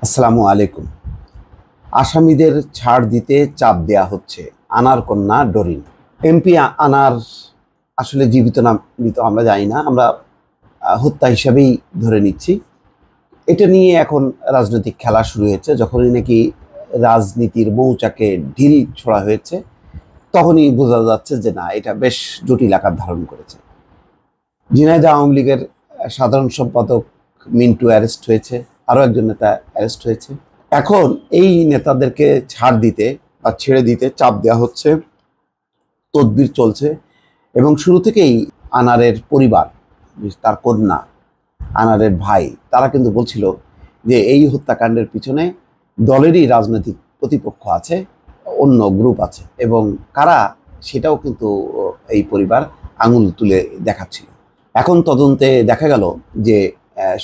আসসালামু আলাইকুম। আসামিদের ছাড় দিতে চাপ দেয়া হচ্ছে, আনার কন্যা ডরিন। এমপি আনার আসলে জীবিত না মৃত আমরা জানি না, আমরা হত্যা হিসাবেই ধরে নিচ্ছি। এটা নিয়ে এখন রাজনৈতিক খেলা শুরু হয়েছে। যখনই নাকি রাজনীতির মৌচাকে ঢিল ছোড়া হয়েছে, তখনই বোঝা যাচ্ছে যে না, এটা বেশ জটিল আকার ধারণ করেছে। ঝিনাইদহ আওয়ামী লীগের সাধারণ সম্পাদক মিন্টু অ্যারেস্ট হয়েছে, আরও একজন নেতা অ্যারেস্ট হয়েছে। এখন এই নেতাদেরকে ছাড় দিতে বা ছেড়ে দিতে চাপ দেওয়া হচ্ছে, তদবির চলছে। এবং শুরু থেকেই আনারের পরিবার, তার কন্যা, আনারের ভাই, তারা কিন্তু বলছিল যে এই হত্যাকাণ্ডের পিছনে দলেরই রাজনৈতিক প্রতিপক্ষ আছে, অন্য গ্রুপ আছে, এবং কারা সেটাও কিন্তু এই পরিবার আঙুল তুলে দেখাচ্ছিল। এখন তদন্তে দেখা গেল যে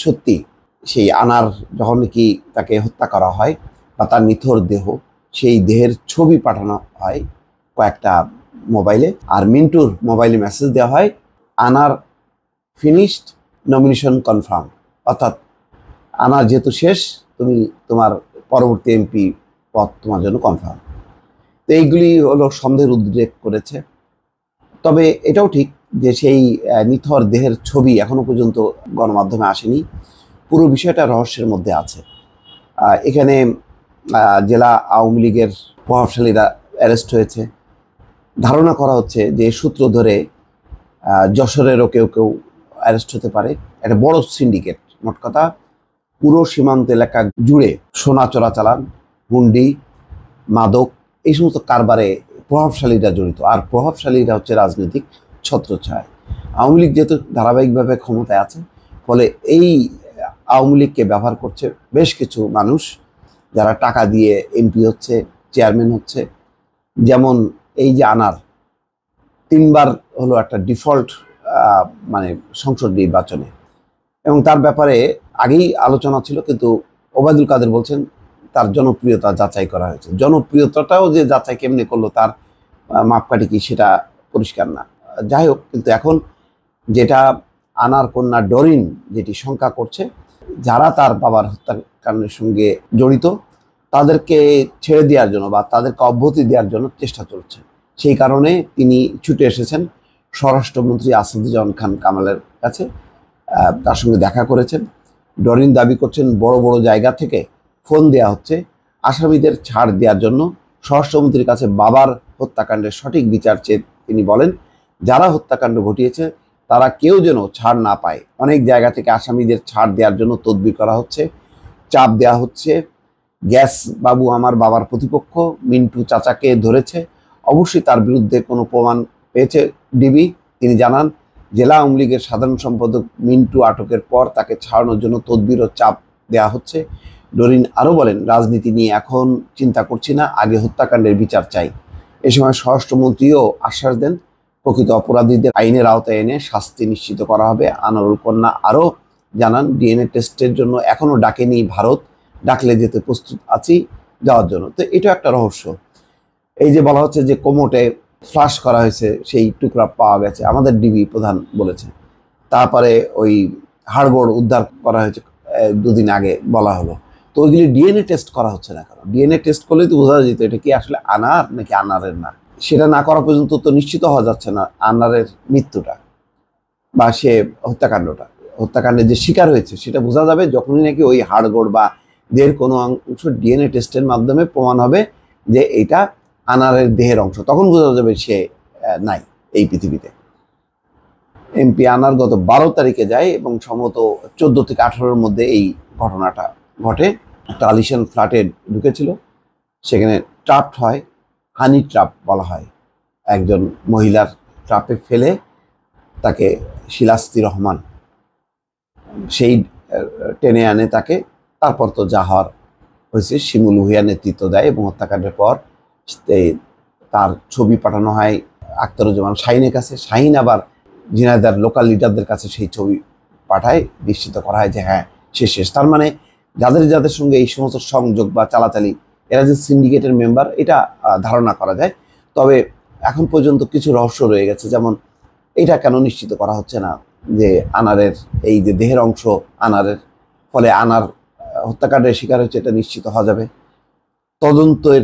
সত্যি সেই আনার যখন কি তাকে হত্যা করা হয় বা তার নিথর দেহ, সেই দেহের ছবি পাঠানো হয় কয়েকটা মোবাইলে, আর মিন্টুর মোবাইলে মেসেজ দেওয়া হয় আনার ফিনিশড, নমিনেশন কনফার্ম, অর্থাৎ আনার যেহেতু শেষ, তুমি তোমার পরবর্তী এমপি পদ তোমার জন্য কনফার্ম। তো এইগুলি হলো সন্দেহের উদ্রেক করেছে। তবে এটাও ঠিক যে সেই নিথর দেহের ছবি এখনো পর্যন্ত গণমাধ্যমে আসেনি। পুরো বিষয়টা রহস্যের মধ্যে আছে। এখানে জেলা আওয়ামী লীগের প্রভাবশালীরা অ্যারেস্ট হয়েছে। ধারণা করা হচ্ছে যে সূত্র ধরে যশোরেরও কেউ কেউ অ্যারেস্ট হতে পারে। একটা বড় সিন্ডিকেট, মোট কথা পুরো সীমান্ত এলাকা জুড়ে সোনা চোরাচালান, হুন্ডি, মাদক, এই সমস্ত কারবারে প্রভাবশালীরা জড়িত। আর প্রভাবশালীরা হচ্ছে রাজনৈতিক ছত্রছায়া। আওয়ামী লীগ যেহেতু ধারাবাহিকভাবে ক্ষমতায় আছে, ফলে এই আওয়ামী লীগকে ব্যবহার করছে বেশ কিছু মানুষ, যারা টাকা দিয়ে এমপি হচ্ছে, চেয়ারম্যান হচ্ছে। যেমন এই যে আনার 3বার হলো একটা ডিফল্ট মানে সংসদ নির্বাচনে, এবং তার ব্যাপারে আগেই আলোচনা ছিল, কিন্তু ওবায়দুল কাদের বলছেন তার জনপ্রিয়তা যাচাই করা হয়েছে। জনপ্রিয়তাটাও যে যাচাই কেমনে করলো, তার মাপকাঠি কি সেটা পরিষ্কার না। যাই হোক, কিন্তু এখন যেটা আনার কন্যা ডরিন যেটি শঙ্কা করছে, যারা তার বাবার হত্যাকাণ্ডের সঙ্গে জড়িত তাদেরকে ছেড়ে দেওয়ার জন্য বা তাদেরকে অব্যাহতি দেওয়ার জন্য চেষ্টা চলছে। সেই কারণে তিনি ছুটে এসেছেন স্বরাষ্ট্রমন্ত্রী আসাদুজ্জামান খান কামালের কাছে, তার সঙ্গে দেখা করেছেন। ডরিন দাবি করছেন বড় বড় জায়গা থেকে ফোন দেওয়া হচ্ছে আসামিদের ছাড় দেওয়ার জন্য। স্বরাষ্ট্রমন্ত্রীর কাছে বাবার হত্যাকাণ্ডের সঠিক বিচার চেয়ে তিনি বলেন, যারা হত্যাকাণ্ড ঘটিয়েছে তারা কেউ যেন ছাড় না পায়। অনেক জায়গা থেকে আসামিদের ছাড় দেওয়ার জন্য তদবির করা হচ্ছে, চাপ দেওয়া হচ্ছে। গ্যাস বাবু আমার বাবার প্রতিপক্ষ, মিন্টু চাচাকে ধরেছে, অবশ্যই তার বিরুদ্ধে কোনো প্রমাণ পেয়েছে ডিবি। তিনি জানান, জেলা আওয়ামী লীগের সাধারণ সম্পাদক মিন্টু আটকের পর তাকে ছাড়ানোর জন্য তদবির ও চাপ দেওয়া হচ্ছে। ডরিন আরও বলেন, রাজনীতি নিয়ে এখন চিন্তা করছি না, আগে হত্যাকাণ্ডের বিচার চাই। এ সময় স্বরাষ্ট্রমন্ত্রীও আশ্বাস দেন, প্রকৃত অপরাধীদের আইনের আওতায় এনে শাস্তি নিশ্চিত করা হবে। আনারুল কন্যা আরও জানান, ডিএনএ টেস্টের জন্য এখনও ডাকেনি ভারত, ডাকলে যেতে প্রস্তুত আছি যাওয়ার জন্য। তো এটা একটা রহস্য। এই যে বলা হচ্ছে যে কোমোটে ফ্লাশ করা হয়েছে, সেই টুকরা পাওয়া গেছে, আমাদের ডিবি প্রধান বলেছে। তারপরে ওই হাড়গোড় উদ্ধার করা হয়েছে 2 দিন আগে বলা হলো। তো ওইগুলি ডিএনএ টেস্ট করা হচ্ছে না কেন? ডিএনএ টেস্ট করলেই তো বোঝা যেত এটা কি আসলে আনার নাকি আনারের না। সেটা না করা পর্যন্ত তো নিশ্চিত হওয়া যাচ্ছে না আনারের মৃত্যুটা বা সে হত্যাকাণ্ডের যে শিকার হয়েছে সেটা বোঝা যাবে যখনই নাকি ওই হাড়গোড় বা দেহের কোনো অংশ ডিএনএ টেস্টের মাধ্যমে প্রমাণ হবে যে এটা আনারের দেহের অংশ, তখন বোঝা যাবে সে নাই এই পৃথিবীতে। এমপি আনার গত 12 তারিখে যায় এবং সম্ভবত 14 থেকে 18-এর মধ্যে এই ঘটনাটা ঘটে। একটা আলিশান ফ্ল্যাটে ঢুকেছিল, সেখানে ট্রাপড হয়, হানি ট্রাপ বলা হয়। একজন মহিলার ট্রাপে ফেলে তাকে শিলাস্তি রহমান সেই টেনে আনে তাকে। তারপর তো যা হওয়ার হয়েছে, শিমুল ভূঁইয়া নেতৃত্ব দেয় এবং হত্যাকাণ্ডের পর তার ছবি পাঠানো হয় আখতারুজ্জামান শাহিনের কাছে। শাহিন আবার ঝিনাইদহের লোকাল লিডারদের কাছে সেই ছবি পাঠায়, নিশ্চিত করা হয় যে হ্যাঁ সে শেষ। তার মানে যাদের যাদের সঙ্গে এই সমস্ত সংযোগ বা চালাচালি, এরা যে সিন্ডিকেটের মেম্বার, এটা ধারণা করা যায়। তবে এখন পর্যন্ত কিছু রহস্য রয়ে গেছে, যেমন এটা কেন নিশ্চিত করা হচ্ছে না যে আনারের এই যে দেহের অংশ আনারের, ফলে আনার হত্যাকাণ্ডের শিকার হচ্ছে এটা নিশ্চিত হওয়া যাবে। তদন্তের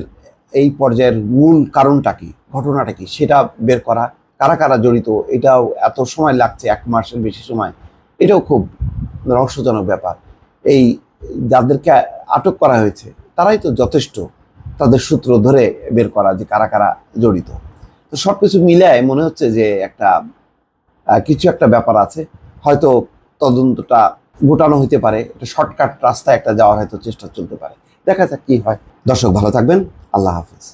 এই পর্যায়ের মূল কারণটা কি, ঘটনাটা কি, সেটা বের করা, কারা কারা জড়িত, এটাও এত সময় লাগছে, 1 মাসের বেশি সময়, এটাও খুব রহস্যজনক ব্যাপার। এই যাদেরকে আটক করা হয়েছে তারাই তো যথেষ্ট, তাদের সূত্র ধরে বের করা যে কারা কারা জড়িত। তো সব কিছু মিলায় মনে হচ্ছে যে একটা কিছু একটা ব্যাপার আছে, হয়তো তদন্তটা গোটানো হইতে পারে, একটা শর্টকাট রাস্তায় একটা যাওয়ার হয়তো চেষ্টা চলতে পারে। দেখা যাক কি হয়। দর্শক ভালো থাকবেন, আল্লাহ হাফিজ।